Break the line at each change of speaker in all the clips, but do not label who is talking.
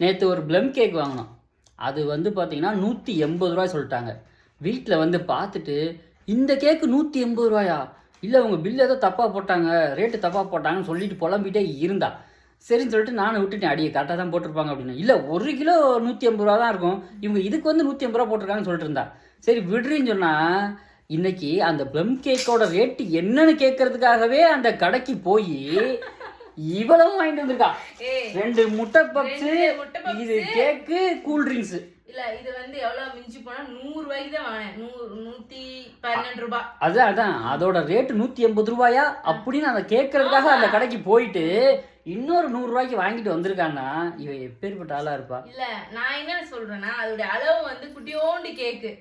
நேற்று ஒரு plum cake வாங்கினோம். அது வந்து பார்த்தீங்கன்னா 180 ரூபாய் சொல்லிட்டாங்க. வீட்டில் வந்து பார்த்துட்டு இந்த கேக்கு 180 ரூபாயா, இல்லை உங்கள் பில்லு ஏதோ தப்பாக போட்டாங்க, ரேட்டு தப்பாக போட்டாங்கன்னு சொல்லிட்டு புலம்பிகிட்டே இருந்தா. சரின்னு சொல்லிட்டு நானும் விட்டுட்டேன். அடியை கரெக்டாக தான் போட்டிருப்பாங்க அப்படின்னு. இல்லை 1 கிலோ 180 ரூபா தான் இருக்கும், இவங்க இதுக்கு வந்து 180 ரூபா போட்டிருக்காங்கன்னு சொல்லிட்டு இருந்தா. சரி விடுறேன்னு சொன்னால் இன்னைக்கு அந்த ப்ளம் கேக்கோட ரேட்டு என்னன்னு கேட்கறதுக்காகவே அந்த கடைக்கு போய் இவ்வளவு வாங்கிட்டு வந்திருக்கா. 2 முட்டை பப்ஸ், இது கேக்கு, கூல் ட்ரிங்க்ஸ்.
இல்ல இது வந்து எவ்வளவு மிஞ்சி போனா 100 ரூபாய்க்கு தான் வாங்கினேன். 112 ரூபாய்.
அதான் அதோட ரேட்டு 180 ரூபாயா அப்படின்னு அதை கேட்கறதுக்காக அந்த கடைக்கு போயிட்டு இன்னொரு 100 ரூபாய்க்கு வாங்கிட்டு வந்திருக்கான்னா இவ எப்பேற்பட்ட ஆளா இருப்பா.
இல்ல நான் என்ன சொல்றேன்னா அதோட அளவு வந்து குட்டியோண்டு கேக்கு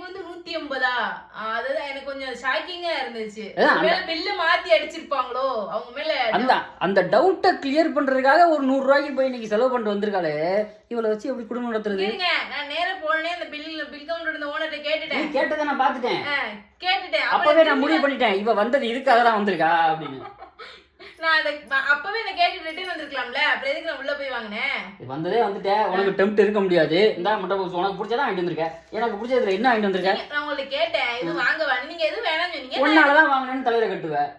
வந்து 180. அதுதான் எனக்கு கொஞ்சம் ஷாக்கிங்கா இருந்துச்சு. பில்லு மாத்தி அடிச்சிருப்பாங்களோ அவங்க மேல.
அந்த டவுட்டை கிளியர் பண்றதுக்காக ஒரு 100 ரூபாய்க்கு போய் இன்னைக்கு செலவு பண்ணிட்டு வந்திருக்காளே, இவளை வச்சு எப்படி குடும்பம் நடத்துறது?
நான் நேரா போனே அந்த பில் கவுண்டர் இருந்த ஓனர்ட்ட கேட்டுட்டேன்.
கேட்டதை நான் பாத்துட்டேன்.
அப்பவே
நான் முடிவு பண்ணிட்டேன் இவ வந்தது இதுக்காக தான் வந்திருக்கா அப்படின்னு.
நான் அப்பவே நான் கேட்டு ரிட்டர்ன் வந்திருக்கலாம்ல, அப்புறம் எதுக்கு நான் உள்ள போய் வாங்கினேன்?
வந்ததே வந்துட்டேன், உனக்கு டெம்ப்ட் இருக்க முடியாது. இந்த மட்டும் உனக்கு பிடிச்சதான் வாங்கிட்டு வந்திருக்கேன், எனக்கு பிடிச்சதுல என்ன வாங்கிட்டு வந்திருக்கேன்?
நான் உங்களுக்கு கேட்டேன் இது வாங்க, நீங்க எதுவும் வேணாம்னு சொன்னீங்க.
உன்னாலதான் வாங்கினேன்னு தலையில கட்டுவேன்,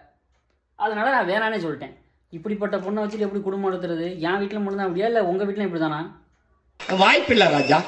அதனால நான் வேணானே சொல்லிட்டேன். இப்படிப்பட்ட பொண்ணை வச்சுட்டு எப்படி குடும்பம் நடத்துறது? என் வீட்டுல மட்டும்தான் அப்படியா, இல்ல உங்க வீட்டுல இப்படிதானா?
வாய்ப்பில்லை ராஜா.